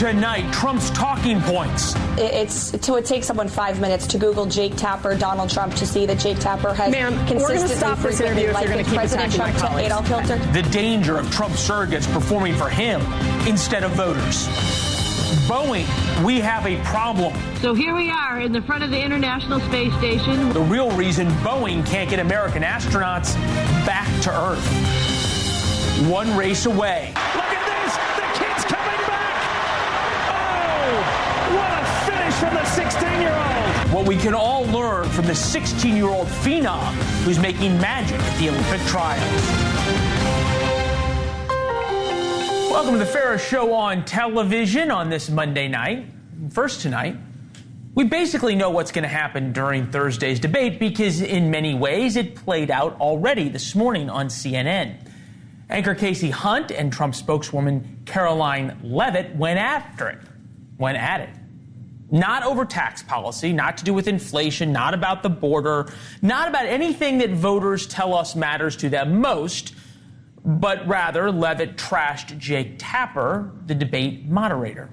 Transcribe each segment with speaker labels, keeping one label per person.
Speaker 1: Tonight, Trump's talking points.
Speaker 2: It takes someone 5 minutes to Google Jake Tapper, Donald Trump, to see that Jake Tapper has consistently frequently likened President Trump to Adolf Hitler.
Speaker 1: The danger of Trump surrogates performing for him instead of voters. Boeing, we have a problem.
Speaker 3: So here we are in the front of the International Space Station.
Speaker 1: The real reason Boeing can't get American astronauts back to Earth. One race away. Look at this! The kid's coming back! Oh! What a finish from the 16-year-old! What we can all learn from the 16-year-old phenom who's making magic at the Olympic trials. Welcome to the Farrah Show on television on this Monday night. First tonight, we basically know what's going to happen during Thursday's debate because in many ways it played out already this morning on CNN. Anchor Casey Hunt and Trump spokeswoman Caroline Leavitt went at it. Not over tax policy, not to do with inflation, not about the border, not about anything that voters tell us matters to them most, but rather Leavitt trashed Jake Tapper, the debate moderator.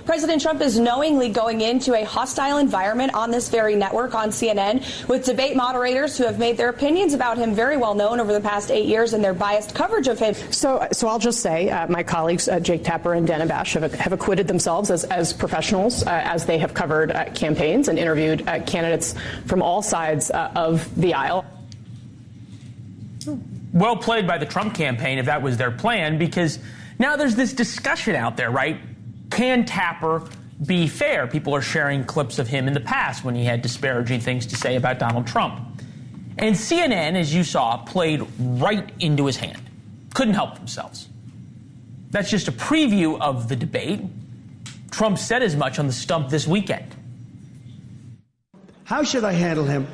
Speaker 2: President Trump is knowingly going into a hostile environment on this very network, on CNN, with debate moderators who have made their opinions about him very well known over the past 8 years and their biased coverage of him.
Speaker 4: So I'll just say my colleagues, Jake Tapper and Dana Bash, have acquitted themselves as professionals as they have covered campaigns and interviewed candidates from all sides of the aisle.
Speaker 1: Well played by the Trump campaign if that was their plan, because now there's this discussion out there, right? Can Tapper be fair? People are sharing clips of him in the past when he had disparaging things to say about Donald Trump. And CNN, as you saw, played right into his hand. Couldn't help themselves. That's just a preview of the debate. Trump said as much on the stump this weekend.
Speaker 5: How should I handle him?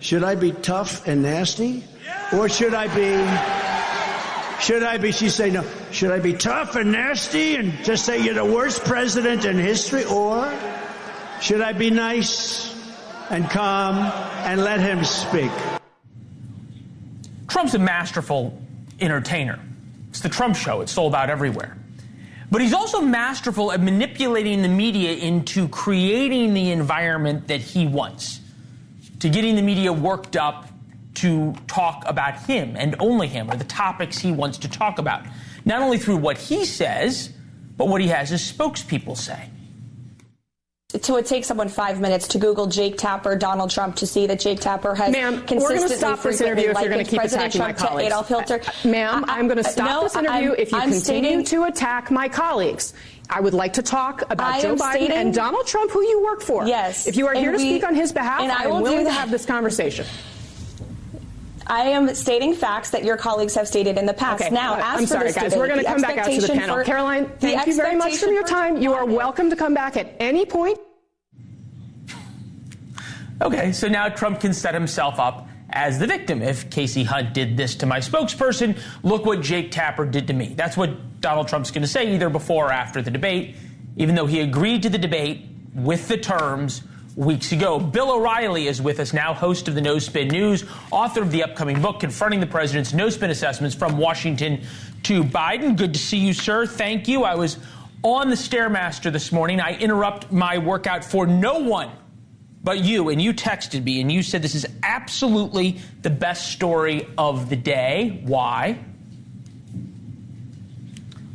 Speaker 5: Should I be tough and nasty? Or should I be, she'd say, no, should I be tough and nasty and just say you're the worst president in history? Or should I be nice and calm and let him speak?
Speaker 1: Trump's a masterful entertainer. It's the Trump show. It's sold out everywhere. But he's also masterful at manipulating the media into creating the environment that he wants, to getting the media worked up to talk about him and only him, or the topics he wants to talk about, not only through what he says, but what he has his spokespeople say.
Speaker 2: So it takes someone 5 minutes to Google Jake Tapper, Donald Trump, to see that Jake Tapper has consistently frequently likened President Trump to Adolf Hitler.
Speaker 4: Ma'am, I'm going to stop this interview if you continue to attack my colleagues. I would like to talk about Joe Biden and Donald Trump, who you work for.
Speaker 2: Yes.
Speaker 4: If you are here to speak on his behalf, I am willing to have this conversation.
Speaker 2: I am stating facts that your colleagues have stated in the past.
Speaker 4: Okay.
Speaker 2: Now,
Speaker 4: I'm sorry, guys. We're going to come back out to the panel. Caroline, thank you very much for your time. You are welcome to come back at any point.
Speaker 1: Okay, so now Trump can set himself up as the victim. If Casey Hunt did this to my spokesperson, look what Jake Tapper did to me. That's what Donald Trump's going to say either before or after the debate, even though he agreed to the debate with the terms weeks ago. Bill O'Reilly is with us now, host of the No Spin News, author of the upcoming book, Confronting the President's No Spin Assessments from Washington to Biden. Good to see you, sir. Thank you. I was on the Stairmaster this morning. I interrupt my workout for no one but you, and you texted me, and you said this is absolutely the best story of the day. Why?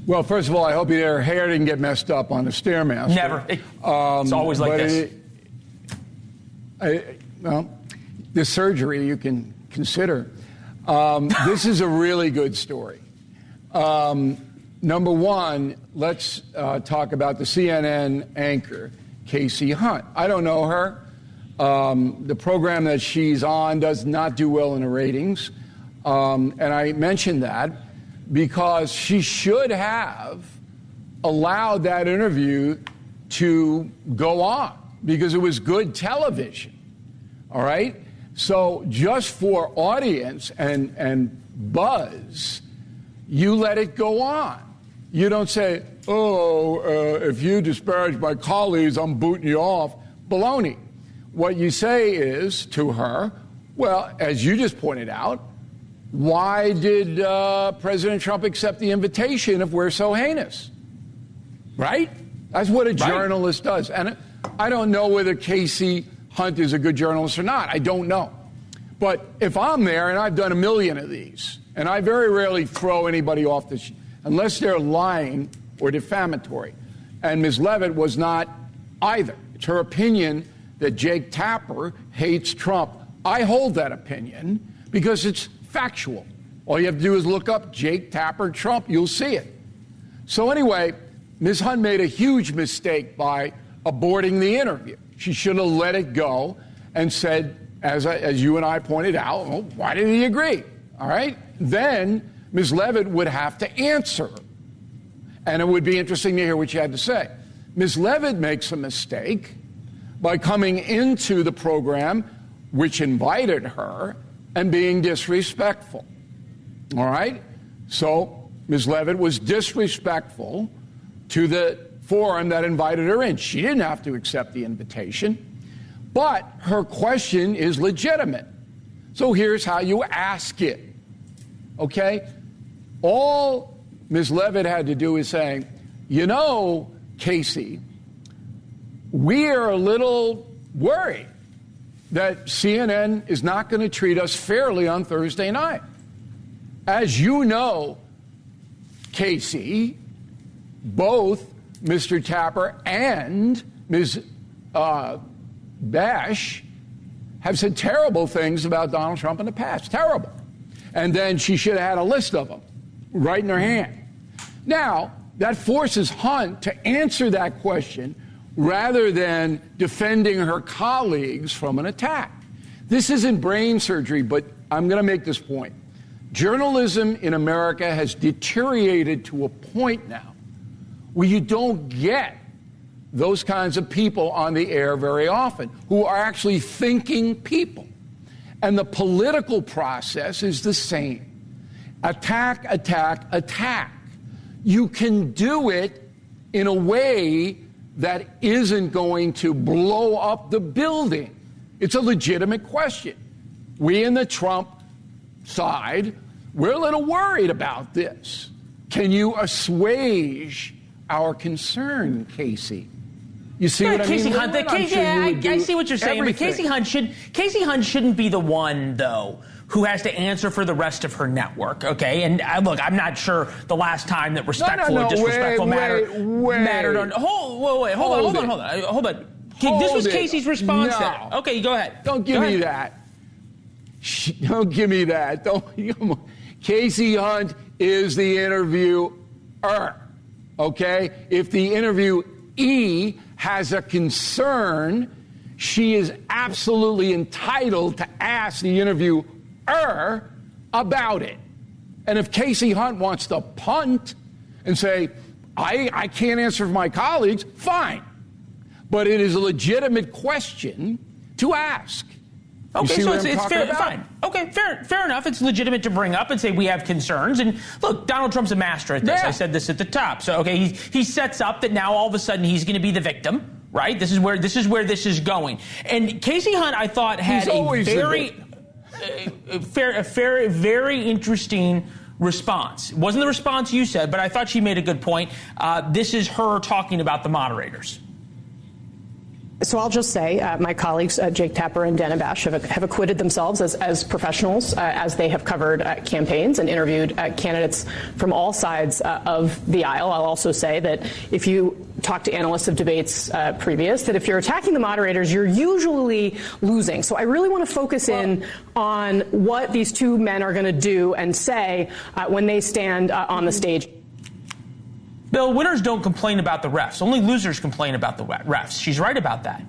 Speaker 6: Well, first of all, I hope your hair didn't get messed up on the Stairmaster.
Speaker 1: Never. It's always like this.
Speaker 6: Well, the surgery you can consider. This is a really good story. Number one, let's talk about the CNN anchor, Casey Hunt. I don't know her. The program that she's on does not do well in the ratings. And I mentioned that because she should have allowed that interview to go on, because it was good television, all right? So just for audience and buzz, you let it go on. You don't say, if you disparage my colleagues, I'm booting you off. Baloney. What you say is to her, well, as you just pointed out, why did President Trump accept the invitation if we're so heinous? right? That's what a journalist does. And I don't know whether Casey Hunt is a good journalist or not. I don't know. But if I'm there, and I've done a million of these, and I very rarely throw anybody off the unless they're lying or defamatory. And Ms. Levitt was not either. It's her opinion that Jake Tapper hates Trump. I hold that opinion because it's factual. All you have to do is look up Jake Tapper Trump. You'll see it. So anyway, Ms. Hunt made a huge mistake by aborting the interview. She should have let it go and said, as you and I pointed out, well, why did he agree? All right? Then Ms. Levitt would have to answer. And it would be interesting to hear what she had to say. Ms. Levitt makes a mistake by coming into the program, which invited her, and being disrespectful. All right? So Ms. Levitt was disrespectful to the forum that invited her in. She didn't have to accept the invitation, but her question is legitimate. So here's how you ask it. Okay? All Ms. Levitt had to do is say, you know, Casey, we are a little worried that CNN is not going to treat us fairly on Thursday night. As you know, Casey, both Mr. Tapper and Ms. Bash have said terrible things about Donald Trump in the past. Terrible. And then she should have had a list of them right in her hand. Now, that forces Hunt to answer that question rather than defending her colleagues from an attack. This isn't brain surgery, but I'm going to make this point. Journalism in America has deteriorated to a point now where you don't get those kinds of people on the air very often, who are actually thinking people. And the political process is the same. Attack, attack, attack. You can do it in a way that isn't going to blow up the building. It's a legitimate question. We in the Trump side, we're a little worried about this. Can you assuage our concern, Casey? You see what I mean?
Speaker 1: Hunt, I see what you're saying, but Casey Hunt shouldn't be the one, though, who has to answer for the rest of her network, okay? And look, I'm not sure the last time that respectful or disrespectful mattered on. Hold on. This was Casey's response there. Okay, go ahead.
Speaker 6: Don't give me that. Don't give me that. Casey Hunt is the interviewer, okay? If the interviewee has a concern, she is absolutely entitled to ask the interviewer about it. And if Casey Hunt wants to punt and say, I can't answer for my colleagues, fine. But it is a legitimate question to ask.
Speaker 1: Okay, so it's fair, fine. Okay, fair enough. It's legitimate to bring up and say we have concerns. And look, Donald Trump's a master at this. Yeah. I said this at the top. So okay, he sets up that now all of a sudden he's going to be the victim, right? This is where this is going. And Casey Hunt, I thought, had a very interesting response. It wasn't the response you said, but I thought she made a good point. This is her talking about the moderators.
Speaker 4: So I'll just say my colleagues, Jake Tapper and Dana Bash, have acquitted themselves as professionals as they have covered campaigns and interviewed candidates from all sides of the aisle. I'll also say that if you talk to analysts of debates previous, that if you're attacking the moderators, you're usually losing. So I really want to focus in on what these two men are going to do and say when they stand on the stage.
Speaker 1: Bill, winners don't complain about the refs. Only losers complain about the refs. She's right about that.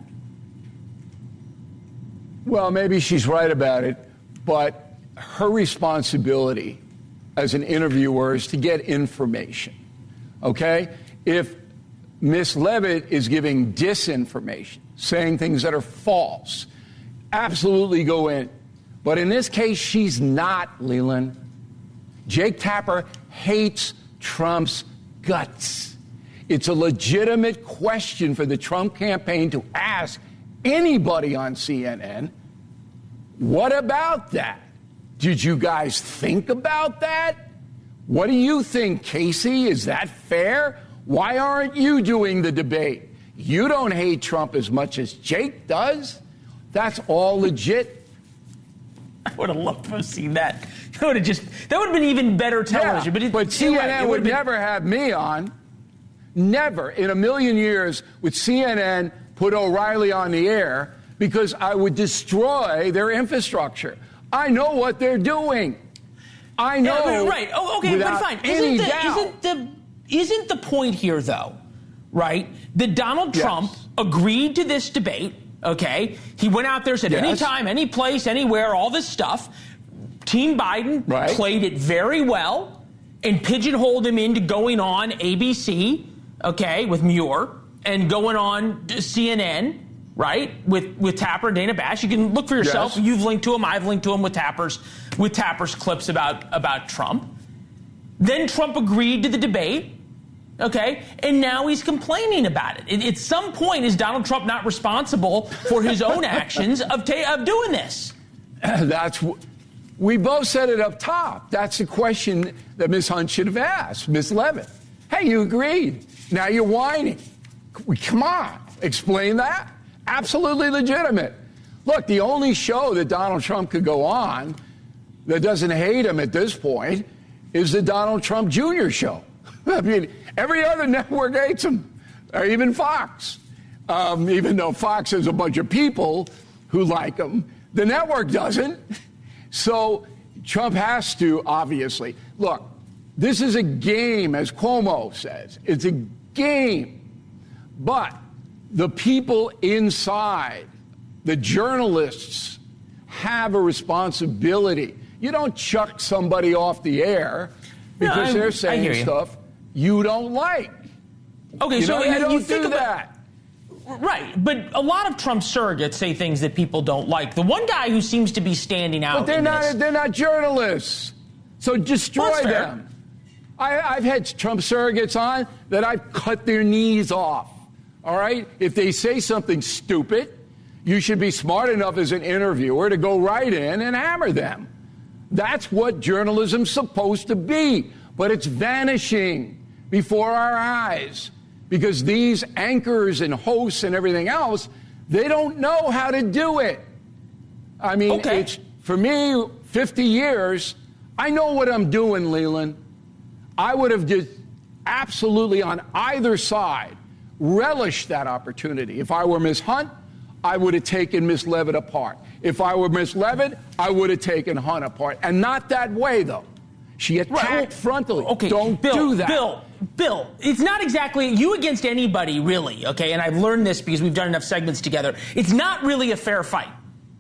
Speaker 6: Well, maybe she's right about it, but her responsibility as an interviewer is to get information, okay? If Ms. Levitt is giving disinformation, saying things that are false, absolutely go in. But in this case, she's not, Leland. Jake Tapper hates Trump's guts. It's a legitimate question for the Trump campaign to ask anybody on CNN. What about that? Did you guys think about that? What do you think, Casey? Is that fair? Why aren't you doing the debate? You don't hate Trump as much as Jake does. That's all legit.
Speaker 1: I would have loved to have seen that. That would have been even better television.
Speaker 6: Yeah, but CNN would never have me on. Never in a million years would CNN put O'Reilly on the air, because I would destroy their infrastructure. I know what they're doing. I know.
Speaker 1: Yeah, right. Oh, okay, but fine. Isn't the point here, though, right, that Donald Trump agreed to this debate, okay? He went out there, said anytime, any place, anywhere, all this stuff. Team Biden played it very well and pigeonholed him into going on ABC, okay, with Muir, and going on CNN, right, with Tapper and Dana Bash. You can look for yourself. Yes. You've linked to him. I've linked to him with Tapper's clips about Trump. Then Trump agreed to the debate, okay, and now he's complaining about it. At some point, is Donald Trump not responsible for his own actions of doing this? We both said it up top. That's the question that Ms. Hunt should have asked, Ms. Levitt. Hey, you agreed. Now you're whining. Come on, explain that. Absolutely legitimate. Look, the only show that Donald Trump could go on that doesn't hate him at this point is the Donald Trump Jr. show. I mean, every other network hates him, or even Fox. Even though Fox has a bunch of people who like him, the network doesn't. So Trump has to, obviously. Look, this is a game, as Cuomo says. It's a game. But the people inside, the journalists, have a responsibility. You don't chuck somebody off the air because they're saying stuff you don't like. Okay, so
Speaker 6: you don't
Speaker 1: do
Speaker 6: that.
Speaker 1: Right, but a lot of Trump surrogates say things that people don't like. The one guy who seems to be standing out,
Speaker 6: but they're not journalists, so destroy them. I've had Trump surrogates on that I've cut their knees off. All right, if they say something stupid, you should be smart enough as an interviewer to go right in and hammer them. That's what journalism's supposed to be, but it's vanishing before our eyes. Because these anchors and hosts and everything else, they don't know how to do it. I mean, it's, for me, 50 years, I know what I'm doing, Leland. I would have just absolutely on either side relished that opportunity. If I were Ms. Hunt, I would have taken Ms. Levitt apart. If I were Ms. Levitt, I would have taken Hunt apart. And not that way, though. She attacked frontally. Okay, don't do that.
Speaker 1: Bill, it's not exactly you against anybody, really, okay? And I've learned this because we've done enough segments together. It's not really a fair fight,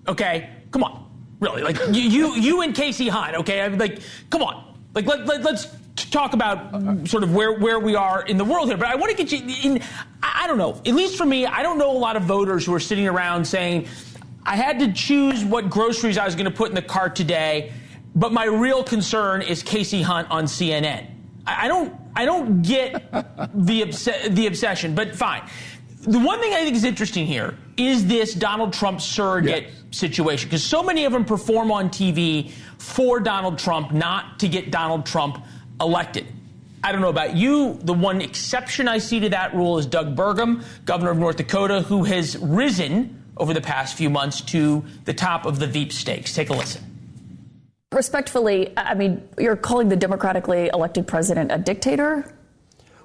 Speaker 1: okay? Come on, really. Like, you and Casey Hunt, okay? I mean, like, come on. Like, let's talk about sort of where we are in the world here. But I want to get you in, I don't know. At least for me, I don't know a lot of voters who are sitting around saying, I had to choose what groceries I was going to put in the cart today, but my real concern is Casey Hunt on CNN. I don't get the obsession, but fine. The one thing I think is interesting here is this Donald Trump surrogate situation, because so many of them perform on TV for Donald Trump, not to get Donald Trump elected. I don't know about you. The one exception I see to that rule is Doug Burgum, governor of North Dakota, who has risen over the past few months to the top of the Veep stakes. Take a listen.
Speaker 7: Respectfully, I mean, you're calling the democratically elected president a dictator?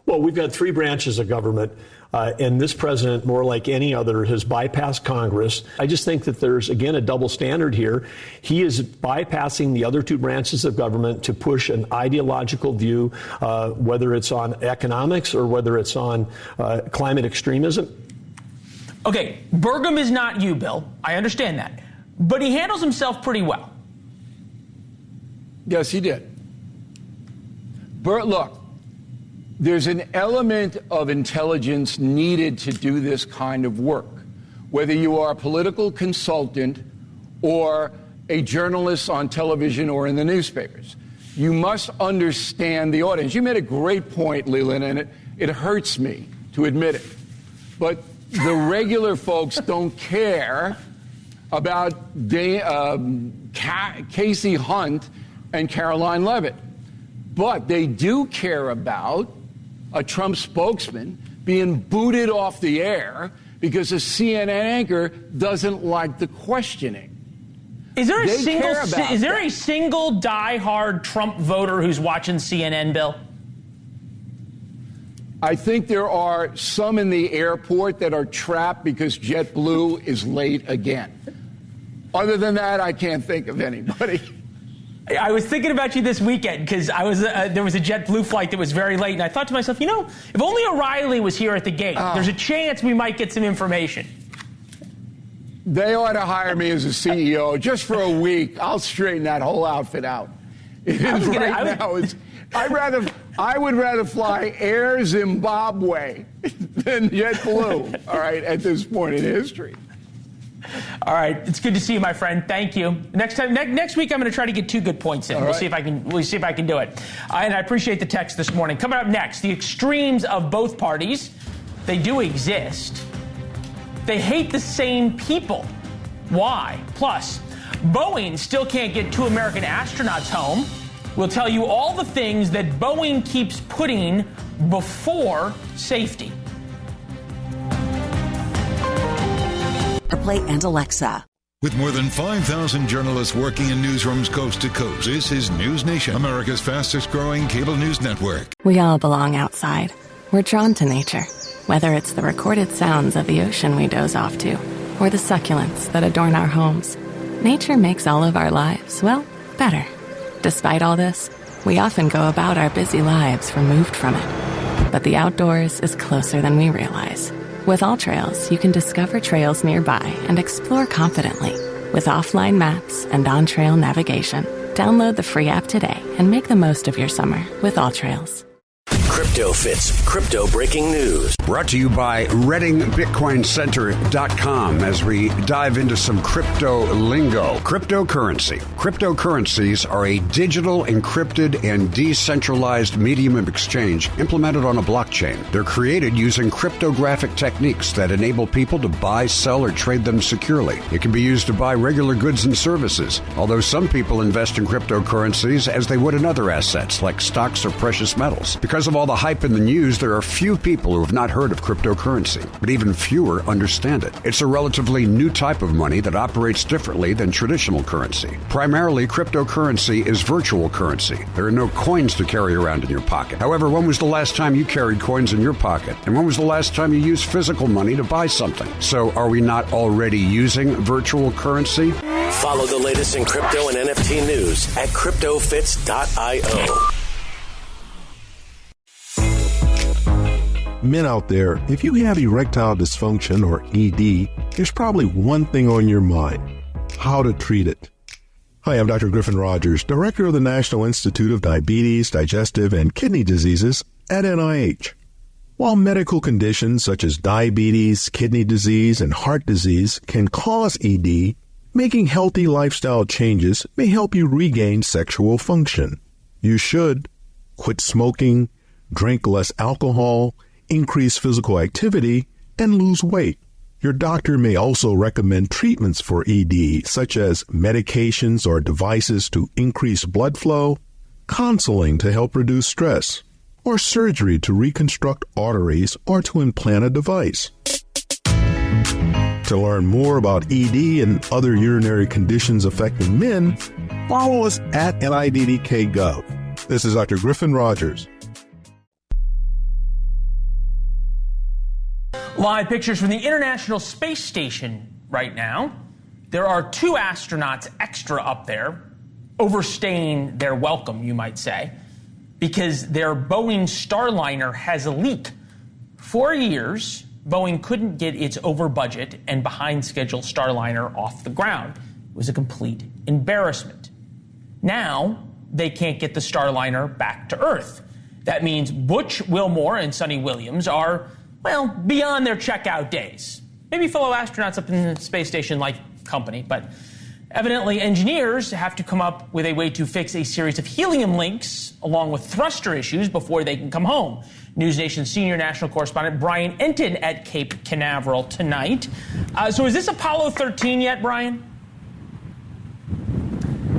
Speaker 8: Well, we've got three branches of government, and this president, more like any other, has bypassed Congress. I just think that there's, again, a double standard here. He is bypassing the other two branches of government to push an ideological view, whether it's on economics or whether it's on climate extremism.
Speaker 1: Okay, Burgum is not you, Bill. I understand that. But he handles himself pretty well.
Speaker 6: Yes, he did. Look, there's an element of intelligence needed to do this kind of work, whether you are a political consultant or a journalist on television or in the newspapers. You must understand the audience. You made a great point, Leland, and it hurts me to admit it. But the regular folks don't care about Casey Hunt and Caroline Levitt. But they do care about a Trump spokesman being booted off the air because a CNN anchor doesn't like the questioning.
Speaker 1: Is there a single diehard Trump voter who's watching CNN, Bill?
Speaker 6: I think there are some in the airport that are trapped because JetBlue is late again. Other than that, I can't think of anybody.
Speaker 1: I was thinking about you this weekend because there was a JetBlue flight that was very late, and I thought to myself, if only O'Reilly was here at the gate, there's a chance we might get some information.
Speaker 6: They ought to hire me as a CEO just for a week. I'll straighten that whole outfit out. I would rather fly Air Zimbabwe than JetBlue, all right, at this point in history.
Speaker 1: All right, it's good to see you, my friend. Thank you. Next week, I'm going to try to get 2 good points in. We'll see if I can do it. And I appreciate the text this morning. Coming up next, the extremes of both parties. They do exist. They hate the same people. Why? Plus, Boeing still can't get 2 American astronauts home. We'll tell you all the things that Boeing keeps putting before safety.
Speaker 9: Play and Alexa.
Speaker 10: With more than 5,000 journalists working in newsrooms coast to coast, this is NewsNation, America's fastest growing cable news network.
Speaker 11: We all belong outside. We're drawn to nature, whether it's the recorded sounds of the ocean we doze off to, or the succulents that adorn our homes. Nature makes all of our lives, well, better. Despite all this, we often go about our busy lives removed from it. But the outdoors is closer than we realize. With AllTrails, you can discover trails nearby and explore confidently. With offline maps and on-trail navigation, download the free app today and make the most of your summer with AllTrails.
Speaker 12: Crypto Fits, crypto breaking news.
Speaker 13: Brought to you by ReddingBitcoinCenter.com as we dive into some crypto lingo. Cryptocurrency. Cryptocurrencies are a digital, encrypted, and decentralized medium of exchange implemented on a blockchain. They're created using cryptographic techniques that enable people to buy, sell, or trade them securely. It can be used to buy regular goods and services, although some people invest in cryptocurrencies as they would in other assets like stocks or precious metals. Because of all the hype in the news, there are few people who have not heard of cryptocurrency, but even fewer understand it. It's a relatively new type of money that operates differently than traditional currency. Primarily, cryptocurrency is virtual currency. There are no coins to carry around in your pocket. However, when was the last time you carried coins in your pocket? And when was the last time you used physical money to buy something? So are we not already using virtual currency?
Speaker 12: Follow the latest in crypto and NFT news at CryptoFits.io.
Speaker 14: Men out there, if you have erectile dysfunction or ED, there's probably one thing on your mind: how to treat it. Hi, I'm Dr. Griffin Rogers, Director of the National Institute of Diabetes, Digestive, and Kidney Diseases at NIH. While medical conditions such as diabetes, kidney disease, and heart disease can cause ED, making healthy lifestyle changes may help you regain sexual function. You should quit smoking, drink less alcohol, increase physical activity, and lose weight. Your doctor may also recommend treatments for ED, such as medications or devices to increase blood flow, counseling to help reduce stress, or surgery to reconstruct arteries or to implant a device. To learn more about ED and other urinary conditions affecting men, follow us at NIDDK.gov. This is Dr. Griffin Rogers.
Speaker 1: Live pictures from the International Space Station right now. There are 2 astronauts extra up there, overstaying their welcome, you might say, because their Boeing Starliner has a leak. For years, Boeing couldn't get its over-budget and behind-schedule Starliner off the ground. It was a complete embarrassment. Now, they can't get the Starliner back to Earth. That means Butch Wilmore and Sonny Williams are, well, beyond their checkout days. Maybe fellow astronauts up in the space station like company, but evidently engineers have to come up with a way to fix a series of helium leaks along with thruster issues before they can come home. NewsNation senior national correspondent Brian Enton at Cape Canaveral tonight. So is this Apollo 13 yet, Brian?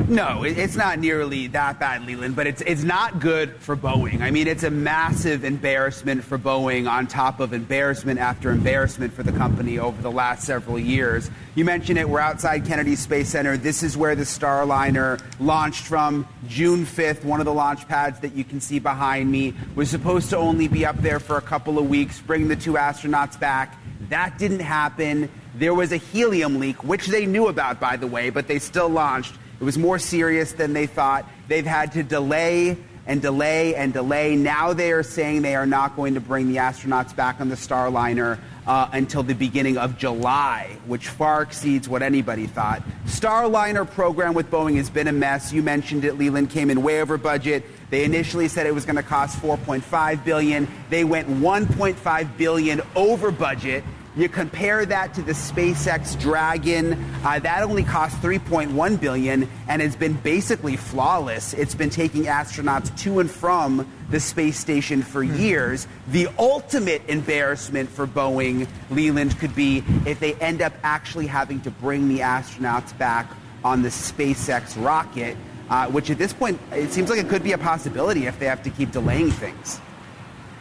Speaker 9: No, it's not nearly that bad, Leland, but it's not good for Boeing. I mean, it's a massive embarrassment for Boeing on top of embarrassment after embarrassment for the company over the last several years. You mentioned it. We're outside Kennedy Space Center. This is where the Starliner launched from June 5th. One of the launch pads that you can see behind me was supposed to only be up there for a couple of weeks, bring the 2 astronauts back. That didn't happen. There was a helium leak, which they knew about, by the way, but they still launched. It was more serious than they thought. They've had to delay and delay and delay. Now they are saying they are not going to bring the astronauts back on the Starliner until the beginning of July, which far exceeds what anybody thought. Starliner program with Boeing has been a mess. You mentioned it, Leland, came in way over budget. They initially said it was going to cost $4.5 billion. They went $1.5 billion over budget. You compare that to the SpaceX Dragon, that only cost $3.1 billion and has been basically flawless. It's been taking astronauts to and from the space station for years. The ultimate embarrassment for Boeing, Leland, could be if they end up actually having to bring the astronauts back on the SpaceX rocket, which at this point, it seems like it could be a possibility if they have to keep delaying things.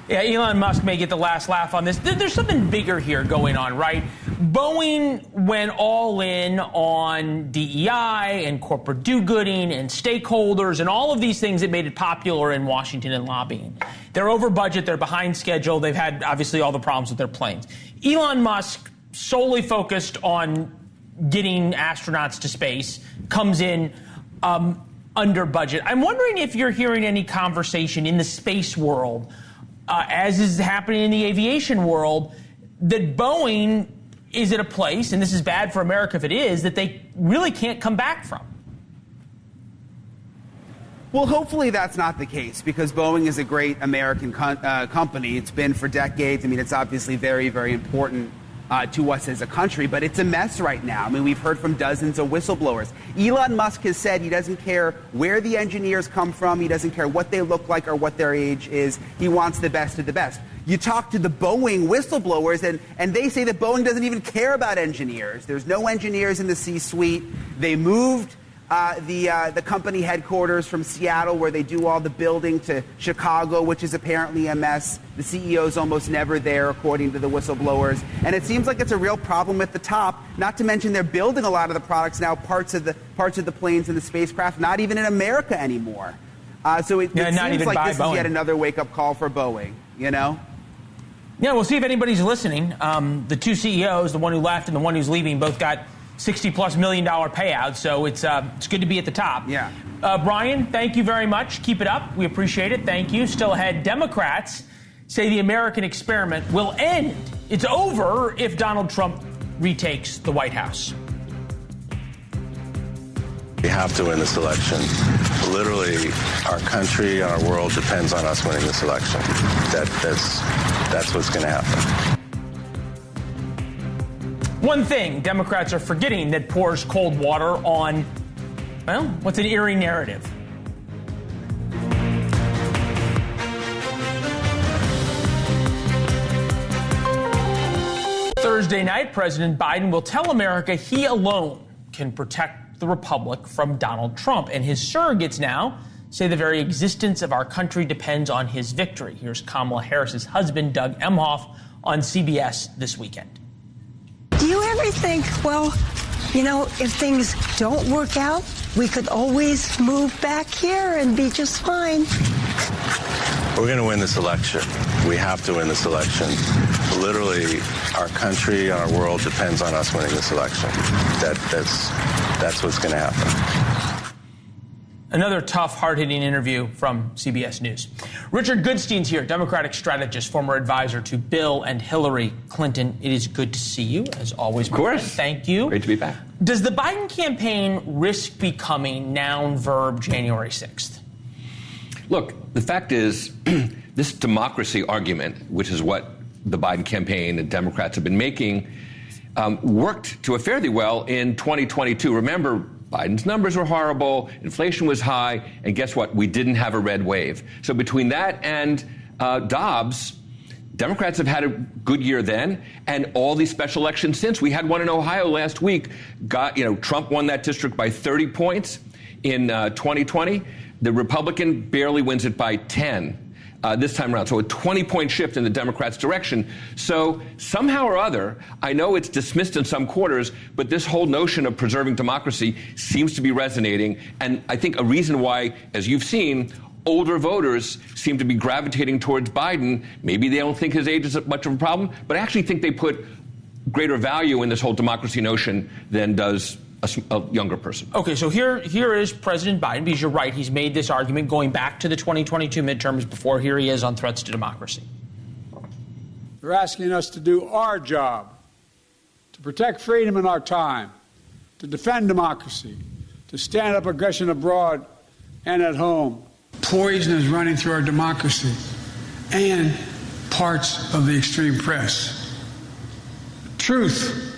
Speaker 1: Yeah, Elon Musk may get the last laugh on this. There's something bigger here going on, right? Boeing went all in on DEI and corporate do-gooding and stakeholders and all of these things that made it popular in Washington and lobbying. They're over budget. They're behind schedule. They've had, obviously, all the problems with their planes. Elon Musk, solely focused on getting astronauts to space, comes in under budget. I'm wondering if you're hearing any conversation in the space world, as is happening in the aviation world, that Boeing is at a place, and this is bad for America if it is, that they really can't come back from.
Speaker 9: Well, hopefully that's not the case, because Boeing is a great American company. It's been for decades. I mean, it's obviously very, very important to us as a country, but it's a mess right now. I mean, we've heard from dozens of whistleblowers. Elon Musk has said he doesn't care where the engineers come from. He doesn't care what they look like or what their age is. He wants the best of the best. You talk to the Boeing whistleblowers, and they say that Boeing doesn't even care about engineers. There's no engineers in the C-suite. They moved the company headquarters from Seattle, where they do all the building, to Chicago, which is apparently a mess. The CEO's almost never there, according to the whistleblowers. And it seems like it's a real problem at the top, not to mention they're building a lot of the products now, parts of the planes and the spacecraft, not even in America anymore. So it seems like this is yet another wake-up call for Boeing, you know?
Speaker 1: Yeah, we'll see if anybody's listening. The two CEOs, the one who left and the one who's leaving, both got $60+ million payout, so it's good to be at the top.
Speaker 9: Yeah.
Speaker 1: Brian, thank you very much. Keep it up. We appreciate it. Thank you. Still ahead, Democrats say the American experiment will end. It's over if Donald Trump retakes the White House.
Speaker 15: We have to win this election. Literally, our country, our world depends on us winning this election. That's what's going to happen.
Speaker 1: One thing Democrats are forgetting that pours cold water on, well, what's an eerie narrative? Thursday night, President Biden will tell America he alone can protect the republic from Donald Trump. And his surrogates now say the very existence of our country depends on his victory. Here's Kamala Harris's husband, Doug Emhoff, on CBS this weekend.
Speaker 16: Do you ever think, well, you know, if things don't work out, we could always move back here and be just fine?
Speaker 15: We're going to win this election. We have to win this election. Literally, our country, our world depends on us winning this election. That's what's going to happen.
Speaker 1: Another tough, hard-hitting interview from CBS News. Richard Goodstein's here, Democratic strategist, former advisor to Bill and Hillary Clinton. It is good to see you, as always.
Speaker 17: Of course.
Speaker 1: Thank you.
Speaker 17: Great to be back.
Speaker 1: Does the Biden campaign risk becoming noun-verb January 6th?
Speaker 17: Look, the fact is, this democracy argument, which is what the Biden campaign and Democrats have been making, worked to a fairly well in 2022. Remember, Biden's numbers were horrible, inflation was high, and guess what? We didn't have a red wave. So between that and Dobbs, Democrats have had a good year then, and all these special elections since. We had one in Ohio last week. Trump won that district by 30 points. in 2020. The Republican barely wins it by 10 this time around. So a 20-point shift in the Democrats' direction. So somehow or other, I know it's dismissed in some quarters, but this whole notion of preserving democracy seems to be resonating. And I think a reason why, as you've seen, older voters seem to be gravitating towards Biden. Maybe they don't think his age is much of a problem, but I actually think they put greater value in this whole democracy notion than does a younger person.
Speaker 1: Okay, so here is President Biden, because you're right, he's made this argument going back to the 2022 midterms before. Here he is on threats to democracy.
Speaker 18: They're asking us to do our job, to protect freedom in our time, to defend democracy, to stand up aggression abroad and at home.
Speaker 19: Poison is running through our democracy and parts of the extreme press. Truth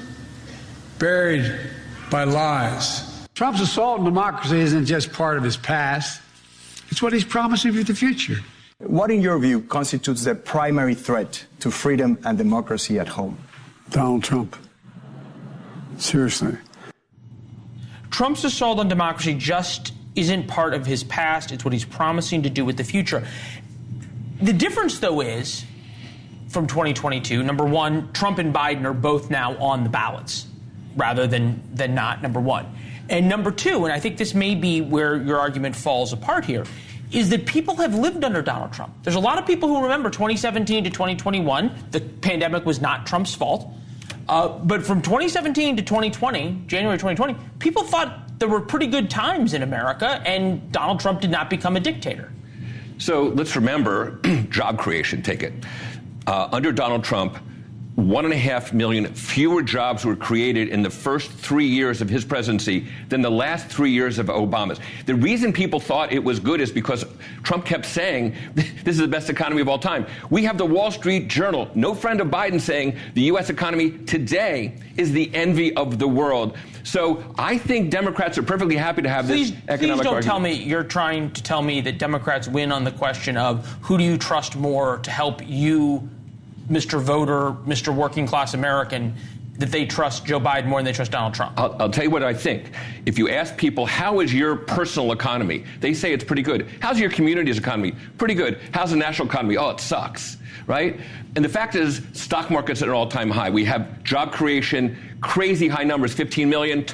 Speaker 19: buried by lies.
Speaker 18: Trump's assault on democracy isn't just part of his past. It's what he's promising for the future.
Speaker 20: What, in your view, constitutes the primary threat to freedom and democracy at home?
Speaker 18: Donald Trump. Seriously.
Speaker 1: Trump's assault on democracy just isn't part of his past. It's what he's promising to do with the future. The difference, though, is from 2022, number one, Trump and Biden are both now on the ballots rather than not, number one. And number two, and I think this may be where your argument falls apart here, is that people have lived under Donald Trump. There's a lot of people who remember 2017 to 2021. The pandemic was not Trump's fault. But from 2017 to 2020, January 2020, people thought there were pretty good times in America, and Donald Trump did not become a dictator.
Speaker 17: So let's remember job creation. Take it. Under Donald Trump, 1.5 million fewer jobs were created in the first 3 years of his presidency than the last 3 years of Obama's. The reason people thought it was good is because Trump kept saying, this is the best economy of all time. We have the Wall Street Journal, no friend of Biden, saying the U.S. economy today is the envy of the world. So I think Democrats are perfectly happy to have this economic argument.
Speaker 1: Please don't tell me you're trying to tell me that Democrats win on the question of who do you trust more to help you, Mr. Voter, Mr. Working Class American, that they trust Joe Biden more than they trust Donald Trump.
Speaker 17: I'll tell you what I think. If you ask people, how is your personal economy? They say it's pretty good. How's your community's economy? Pretty good. How's the national economy? Oh, it sucks, right? And the fact is, stock market's at an all-time high. We have job creation, crazy high numbers, 15 million.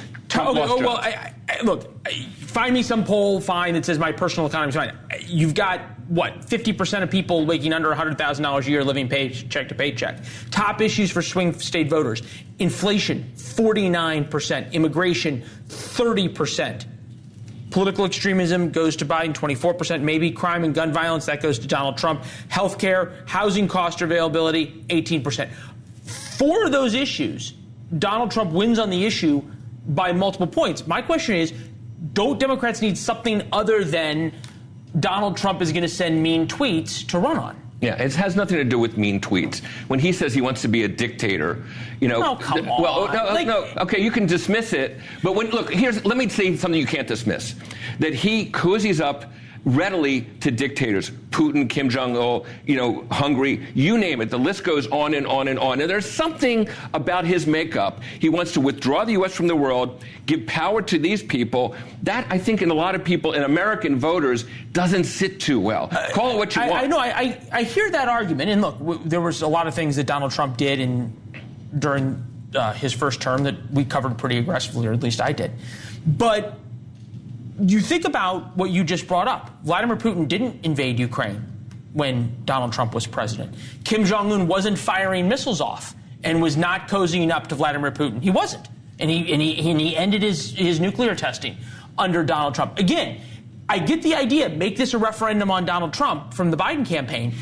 Speaker 1: Look, find me some poll, fine, that says my personal economy's fine. You've got, 50% of people making under $100,000 a year living paycheck to paycheck. Top issues for swing state voters: inflation, 49%, immigration, 30%. Political extremism goes to Biden, 24%. Maybe crime and gun violence, that goes to Donald Trump. Healthcare, housing cost availability, 18%. 4 of those issues, Donald Trump wins on the issue by multiple points. My question is, don't Democrats need something other than Donald Trump is going to send mean tweets to run on?
Speaker 17: Yeah, it has nothing to do with mean tweets. When he says he wants to be a dictator,
Speaker 1: Oh, come on.
Speaker 17: Well, no. Okay, you can dismiss it. But let me say something you can't dismiss. That he cozies up readily to dictators, Putin, Kim Jong-il, Hungary, you name it. The list goes on and on and on. And there's something about his makeup. He wants to withdraw the U.S. from the world, give power to these people. That, I think, in a lot of people, in American voters, doesn't sit too well. Call it what you want.
Speaker 1: I know. I hear that argument. And look, there was a lot of things that Donald Trump did during his first term that we covered pretty aggressively, or at least I did. But you think about what you just brought up. Vladimir Putin didn't invade Ukraine when Donald Trump was president. Kim Jong-un wasn't firing missiles off and was not cozying up to Vladimir Putin. He wasn't. And he ended his nuclear testing under Donald Trump. Again, I get the idea, make this a referendum on Donald Trump from the Biden campaign.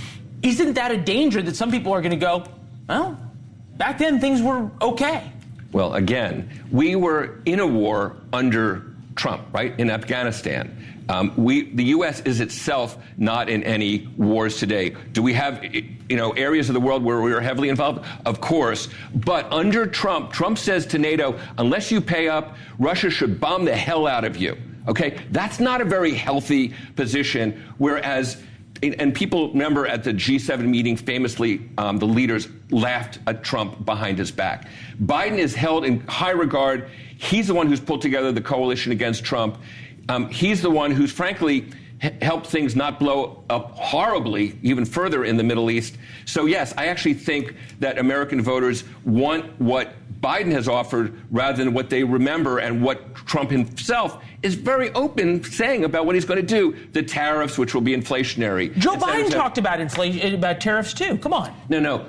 Speaker 1: Isn't that a danger that some people are going to go, well, back then things were okay?
Speaker 17: Well, again, we were in a war under Trump, right, in Afghanistan. The U.S. is itself not in any wars today. Do we have, areas of the world where we are heavily involved? Of course. But under Trump says to NATO, unless you pay up, Russia should bomb the hell out of you. Okay? That's not a very healthy position, whereas, and people remember at the G7 meeting, famously, the leaders laughed at Trump behind his back. Biden is held in high regard. He's the one who's pulled together the coalition against Trump. He's the one who's frankly helped things not blow up horribly even further in the Middle East. So yes, I actually think that American voters want what Biden has offered rather than what they remember and what Trump himself is very open saying about what he's going to do. The tariffs, which will be inflationary.
Speaker 1: Joe Biden talked about inflation, about tariffs too. Come on.
Speaker 17: No.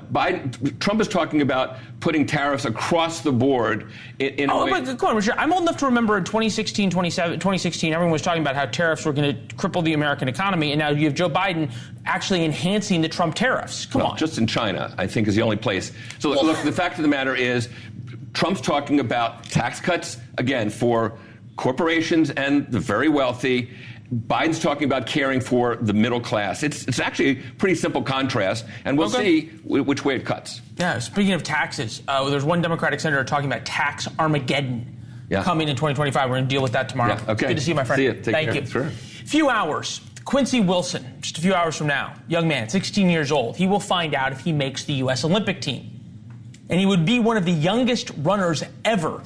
Speaker 17: Trump is talking about putting tariffs across the board in a way.
Speaker 1: But come on, Richard. I'm old enough to remember in 2016, everyone was talking about how tariffs were going to cripple the American economy, and now you have Joe Biden actually enhancing the Trump tariffs. Come on.
Speaker 17: Just in China, I think, is the only place. So look, the fact of the matter is, Trump's talking about tax cuts, again, for corporations and the very wealthy. Biden's talking about caring for the middle class. It's actually a pretty simple contrast, and we'll see which way it cuts.
Speaker 1: Yeah, speaking of taxes, there's one Democratic senator talking about tax Armageddon coming in 2025. We're going to deal with that tomorrow.
Speaker 17: Yeah, okay.
Speaker 1: Good to see you, my friend.
Speaker 17: See you.
Speaker 1: Thank you.
Speaker 17: Sure.
Speaker 1: Few hours. Quincy Wilson, just a few hours from now, young man, 16 years old. He will find out if he makes the U.S. Olympic team. And he would be one of the youngest runners ever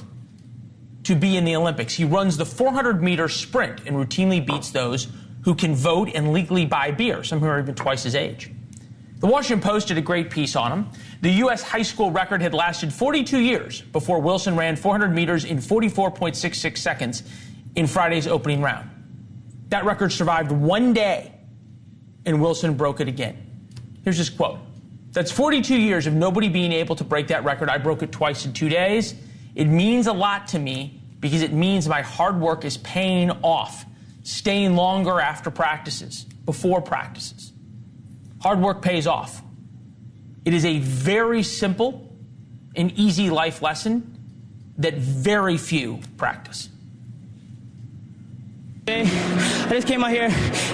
Speaker 1: to be in the Olympics. He runs the 400-meter sprint and routinely beats those who can vote and legally buy beer, some who are even twice his age. The Washington Post did a great piece on him. The U.S. high school record had lasted 42 years before Wilson ran 400 meters in 44.66 seconds in Friday's opening round. That record survived one day, and Wilson broke it again. Here's his quote. That's 42 years of nobody being able to break that record. I broke it twice in 2 days. It means a lot to me because it means my hard work is paying off, staying longer after practices, before practices. Hard work pays off. It is a very simple and easy life lesson that very few practice.
Speaker 21: I just came out here,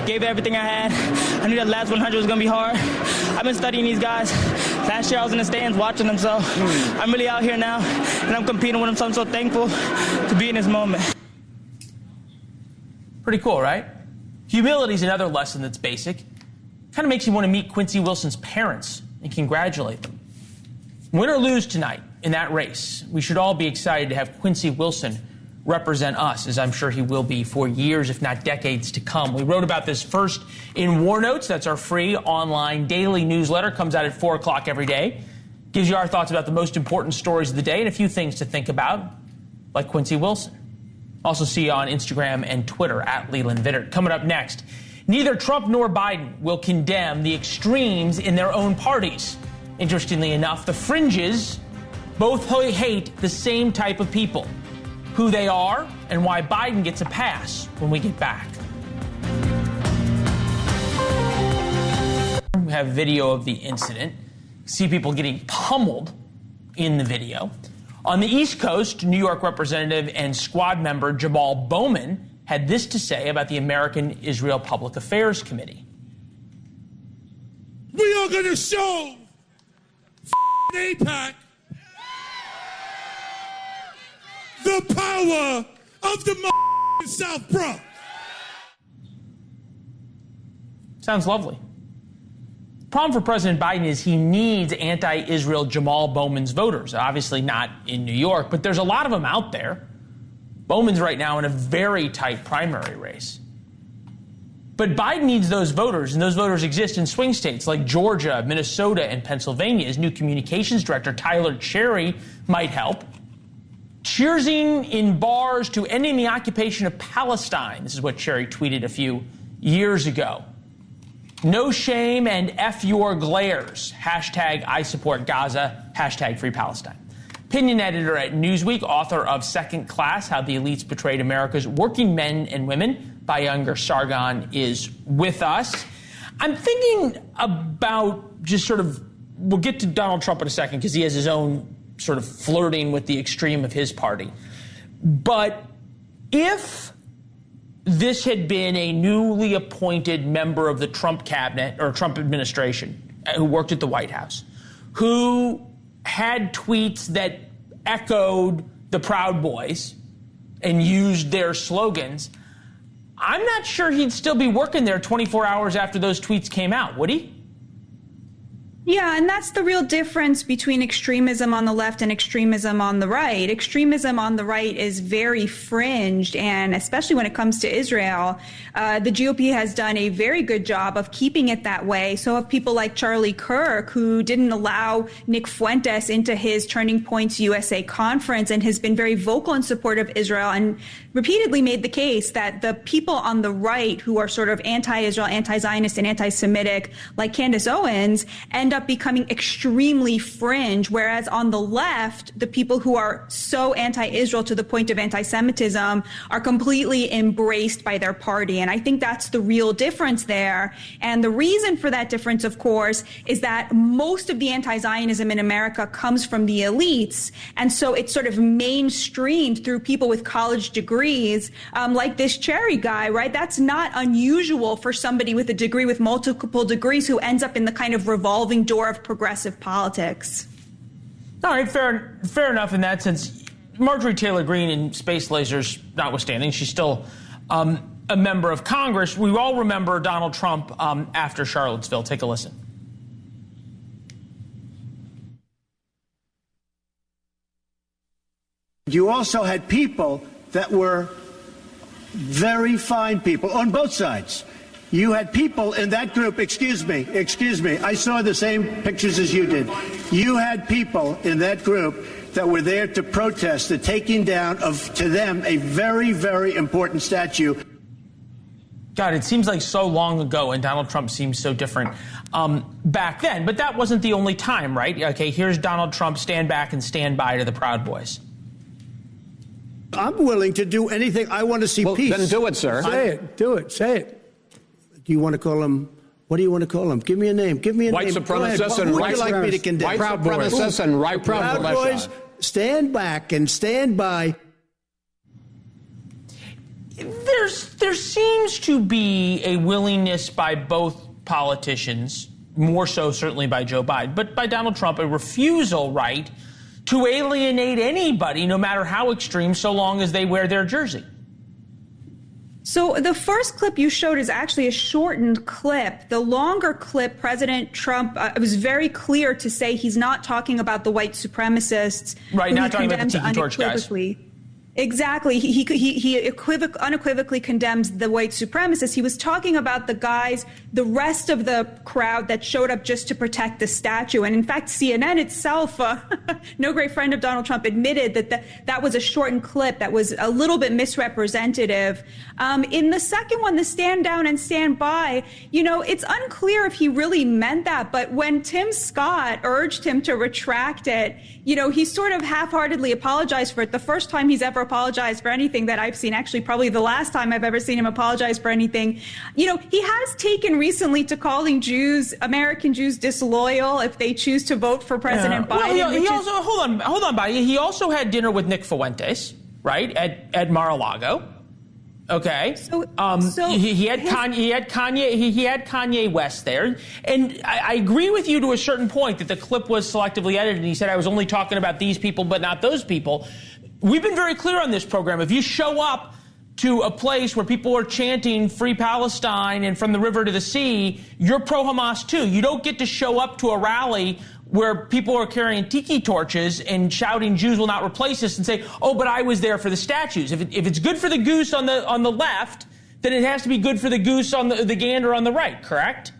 Speaker 21: gave everything I had. I knew that last 100 was going to be hard. I've been studying these guys. Last year I was in the stands watching them, so I'm really out here now, and I'm competing with them, so I'm so thankful to be in this moment.
Speaker 1: Pretty cool, right? Humility is another lesson that's basic. Kind of makes you want to meet Quincy Wilson's parents and congratulate them. Win or lose tonight in that race, we should all be excited to have Quincy Wilson represent us, as I'm sure he will be for years, if not decades to come. We wrote about this first in War Notes. That's our free online daily newsletter. Comes out at 4 o'clock every day. Gives you our thoughts about the most important stories of the day and a few things to think about, like Quincy Wilson. Also see you on Instagram and Twitter at Leland Vittert. Coming up next, neither Trump nor Biden will condemn the extremes in their own parties. Interestingly enough, the fringes both hate the same type of people. Who they are, and why Biden gets a pass when we get back. We have video of the incident. See people getting pummeled in the video. On the East Coast, New York Representative and squad member Jamal Bowman had this to say about the American-Israel Public Affairs Committee.
Speaker 22: We are going to show AIPAC the power of the South Bronx.
Speaker 1: Sounds lovely. The problem for President Biden is he needs anti-Israel Jamal Bowman's voters. Obviously not in New York, but there's a lot of them out there. Bowman's right now in a very tight primary race. But Biden needs those voters, and those voters exist in swing states like Georgia, Minnesota, and Pennsylvania. His new communications director, Tyler Cherry, might help. Cheersing in bars to ending the occupation of Palestine. This is what Cherry tweeted a few years ago. No shame and F your glares. Hashtag I support Gaza. Hashtag free Palestine. Opinion editor at Newsweek, author of Second Class, How the Elites Betrayed America's Working Men and Women by Younger Sargon is with us. I'm thinking about just sort of, we'll get to Donald Trump in a second because he has his own sort of flirting with the extreme of his party. But if this had been a newly appointed member of the Trump cabinet or Trump administration who worked at the White House, who had tweets that echoed the Proud Boys and used their slogans, I'm not sure he'd still be working there 24 hours after those tweets came out, would he?
Speaker 3: Yeah, and that's the real difference between extremism on the left and extremism on the right. Extremism on the right is very fringed, and especially when it comes to Israel, the GOP has done a very good job of keeping it that way. So have people like Charlie Kirk, who didn't allow Nick Fuentes into his Turning Points USA conference and has been very vocal in support of Israel and repeatedly made the case that the people on the right who are sort of anti-Israel, anti-Zionist, and anti-Semitic, like Candace Owens, end up becoming extremely fringe, whereas on the left, the people who are so anti-Israel to the point of anti-Semitism are completely embraced by their party. And I think that's the real difference there. And the reason for that difference, of course, is that most of the anti-Zionism in America comes from the elites. And so it's sort of mainstreamed through people with college degrees, like this Cherry guy, right? That's not unusual for somebody with a degree, with multiple degrees, who ends up in the kind of revolving door of progressive politics.
Speaker 1: All right, fair enough in that sense. Marjorie Taylor Greene in Space Lasers notwithstanding, she's still a member of Congress. We all remember Donald Trump after Charlottesville. Take a listen.
Speaker 5: You also had people that were very fine people on both sides. You had people in that group, excuse me, I saw the same pictures as you did. You had people in that group that were there to protest the taking down of, to them, a very, very important statue.
Speaker 1: God, it seems like so long ago, and Donald Trump seems so different back then. But that wasn't the only time, right? Okay, here's Donald Trump, stand back and stand by to the Proud Boys.
Speaker 5: I'm willing to do anything. I want to see peace.
Speaker 23: Then do it, sir.
Speaker 5: Say it. Do it. Say it. Do you want to call him? What do you want to call him? Give me a name. Give me a
Speaker 23: white
Speaker 5: name.
Speaker 23: Supremacists and
Speaker 5: white
Speaker 23: like me to condemn. White supremacists and right
Speaker 5: Proud Boys. Stand back and stand by.
Speaker 1: There seems to be a willingness by both politicians, more so certainly by Joe Biden, but by Donald Trump, a refusal, right, to alienate anybody, no matter how extreme, so long as they wear their jersey.
Speaker 3: So the first clip you showed is actually a shortened clip. The longer clip, President Trump was very clear to say he's not talking about the white supremacists.
Speaker 1: Right, not talking about the Tiki Torch guys.
Speaker 3: Exactly. He unequivocally condemns the white supremacists. He was talking about the guys, the rest of the crowd that showed up just to protect the statue. And in fact, CNN itself, no great friend of Donald Trump, admitted that was a shortened clip that was a little bit misrepresentative. In the second one, the stand down and stand by, it's unclear if he really meant that. But when Tim Scott urged him to retract it, he sort of half-heartedly apologized for it. The first time he's ever apologized for anything that I've seen, actually probably the last time I've ever seen him apologize for anything. He has taken recently to calling American Jews disloyal if they choose to vote for President Biden.
Speaker 1: Well, he also, hold on, Biden. He also had dinner with Nick Fuentes, right, at Mar-a-Lago. Okay. He had Kanye West there, and I agree with you to a certain point that the clip was selectively edited. And he said I was only talking about these people, but not those people. We've been very clear on this program. If you show up to a place where people are chanting Free Palestine and From the River to the Sea, you're pro-Hamas too. You don't get to show up to a rally where people are carrying tiki torches and shouting Jews will not replace us and say, oh, but I was there for the statues. If it's good for the goose on the left, then it has to be good for the goose on the gander on the right, correct?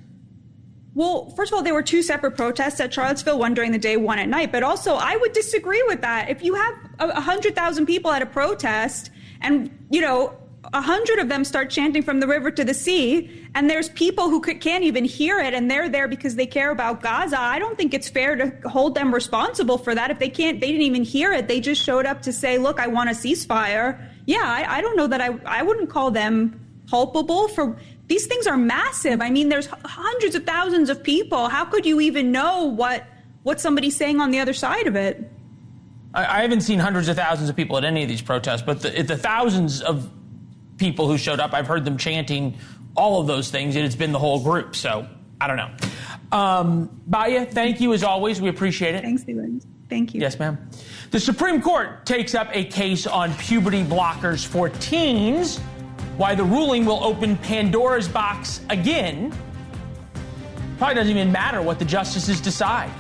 Speaker 3: Well, first of all, there were two separate protests at Charlottesville, one during the day, one at night. But also, I would disagree with that. If you have 100,000 people at a protest and, 100 of them start chanting From the River to the Sea, and there's people who can't even hear it, and they're there because they care about Gaza, I don't think it's fair to hold them responsible for that. If they didn't even hear it, they just showed up to say, look, I want a ceasefire. Yeah, I don't know that I wouldn't call them culpable for... These things are massive. I mean, there's hundreds of thousands of people. How could you even know what somebody's saying on the other side of it?
Speaker 1: I haven't seen hundreds of thousands of people at any of these protests, but the thousands of people who showed up, I've heard them chanting all of those things, and it's been the whole group. So I don't know. Baya, thank you as always. We appreciate it.
Speaker 3: Thanks, Leland. Thank you.
Speaker 1: Yes, ma'am. The Supreme Court takes up a case on puberty blockers for teens. Why the ruling will open Pandora's box again. probably doesn't even matter what the justices decide.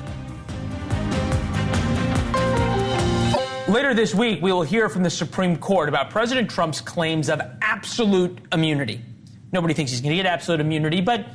Speaker 1: Later this week, we will hear from the Supreme Court about President Trump's claims of absolute immunity. Nobody thinks he's going to get absolute immunity, but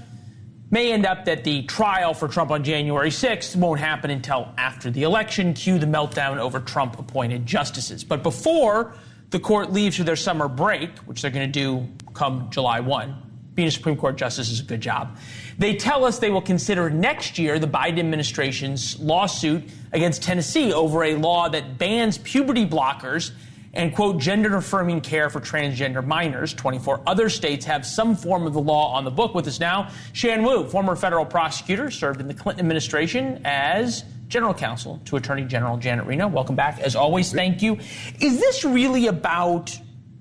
Speaker 1: may end up that the trial for Trump on January 6th won't happen until after the election. Cue the meltdown over Trump-appointed justices. But before the court leaves for their summer break, which they're going to do come July 1, being a Supreme Court justice is a good job. They tell us they will consider next year the Biden administration's lawsuit against Tennessee over a law that bans puberty blockers and, quote, gender-affirming care for transgender minors. 24 other states have some form of the law on the book. With us now, Shan Wu, former federal prosecutor, served in the Clinton administration as general counsel to Attorney General Janet Reno. Welcome back. As always, thank you. Is this really about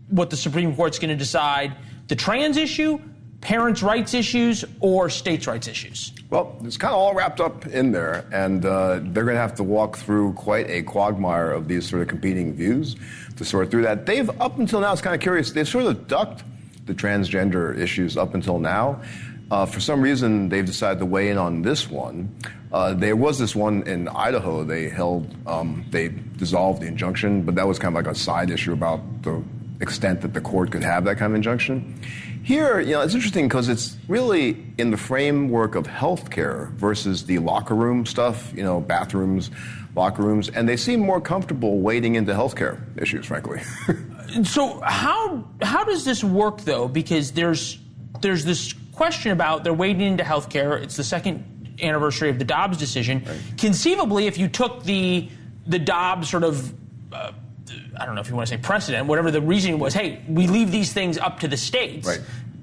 Speaker 1: what the Supreme Court's going to decide, the trans issue, parents' rights issues, or states' rights issues?
Speaker 2: Well, it's kind of all wrapped up in there, and they're going to have to walk through quite a quagmire of these sort of competing views to sort through that. They've, up until now, it's kind of curious, they've sort of ducked the transgender issues up until now. For some reason, they've decided to weigh in on this one. There was this one in Idaho. They dissolved the injunction, but that was kind of like a side issue about the extent that the court could have that kind of injunction. Here, it's interesting because it's really in the framework of healthcare versus the locker room stuff, bathrooms, locker rooms, and they seem more comfortable wading into healthcare issues, frankly.
Speaker 1: So how does this work, though? Because there's this question about they're wading into healthcare. It's the second anniversary of the Dobbs decision. Right. Conceivably, if you took the Dobbs sort of I don't know if you want to say precedent, whatever the reasoning was, hey, we leave these things up to the states. Right.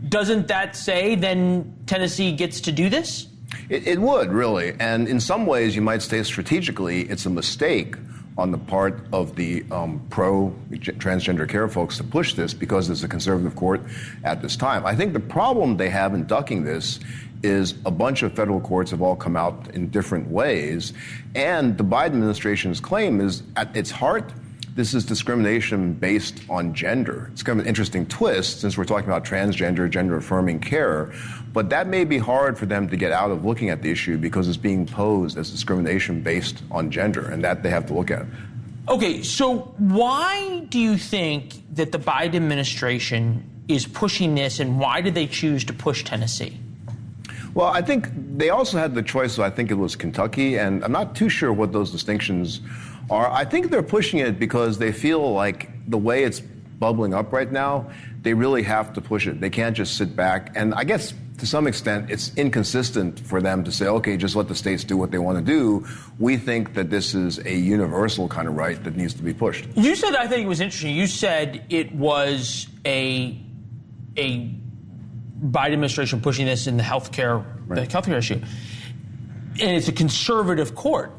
Speaker 1: Doesn't that say then Tennessee gets to do this?
Speaker 2: It would, really. And in some ways, you might say strategically, it's a mistake on the part of the pro-transgender care folks to push this because there's a conservative court at this time. I think the problem they have in ducking this is a bunch of federal courts have all come out in different ways. And the Biden administration's claim is, at its heart, this is discrimination based on gender. It's kind of an interesting twist since we're talking about transgender, gender-affirming care, but that may be hard for them to get out of looking at the issue because it's being posed as discrimination based on gender, and that they have to look at.
Speaker 1: Okay, so why do you think that the Biden administration is pushing this, and why did they choose to push Tennessee?
Speaker 2: Well, I think they also had the choice, I think it was Kentucky, and I'm not too sure what those distinctions are. I think they're pushing it because they feel like the way it's bubbling up right now, they really have to push it. They can't just sit back. And I guess to some extent, it's inconsistent for them to say, okay, just let the states do what they want to do. We think that this is a universal kind of right that needs to be pushed.
Speaker 1: You said, I think it was interesting, you said it was a Biden administration pushing this in the healthcare issue. And it's a conservative court.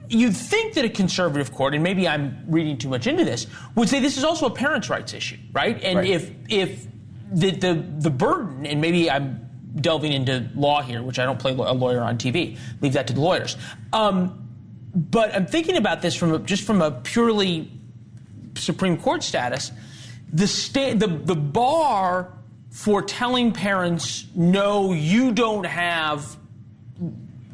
Speaker 1: You'd think that a conservative court, and maybe I'm reading too much into this, would say this is also a parents' rights issue, right? And if the burden, and maybe I'm delving into law here, which I don't play a lawyer on TV, leave that to the lawyers. But I'm thinking about this from a purely Supreme Court status. The bar for telling parents, no, you don't have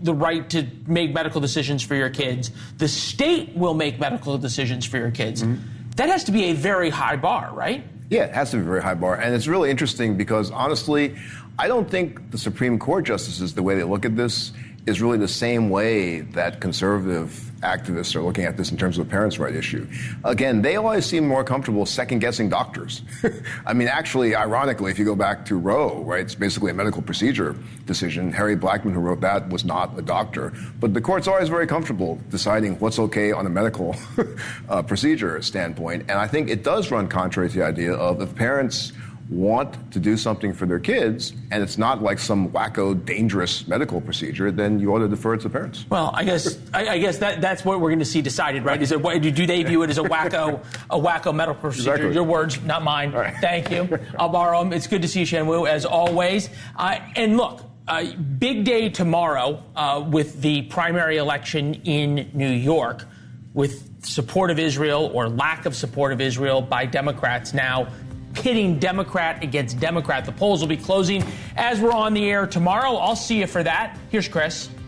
Speaker 1: the right to make medical decisions for your kids. The state will make medical decisions for your kids. Mm-hmm. That has to be a very high bar, right?
Speaker 2: Yeah, it has to be a very high bar. And it's really interesting because, honestly, I don't think the Supreme Court justices, the way they look at this, is really the same way that conservative activists are looking at this in terms of a parents' right issue. Again, they always seem more comfortable second-guessing doctors. I mean, actually, ironically, if you go back to Roe, right, it's basically a medical procedure decision. Harry Blackmun, who wrote that, was not a doctor. But the court's always very comfortable deciding what's okay on a medical procedure standpoint. And I think it does run contrary to the idea of if parents want to do something for their kids, and it's not like some wacko, dangerous medical procedure, then you ought to defer it to the parents.
Speaker 1: Well, I guess that's what we're going to see decided, right? Is it do they view it as a wacko medical procedure? Exactly. Your words, not mine. Right. Thank you. I'll borrow them. It's good to see you, Shan Wu, as always. And look, big day tomorrow with the primary election in New York, with support of Israel or lack of support of Israel by Democrats now pitting Democrat against Democrat. The polls will be closing as we're on the air tomorrow. I'll see you for that. Here's Chris.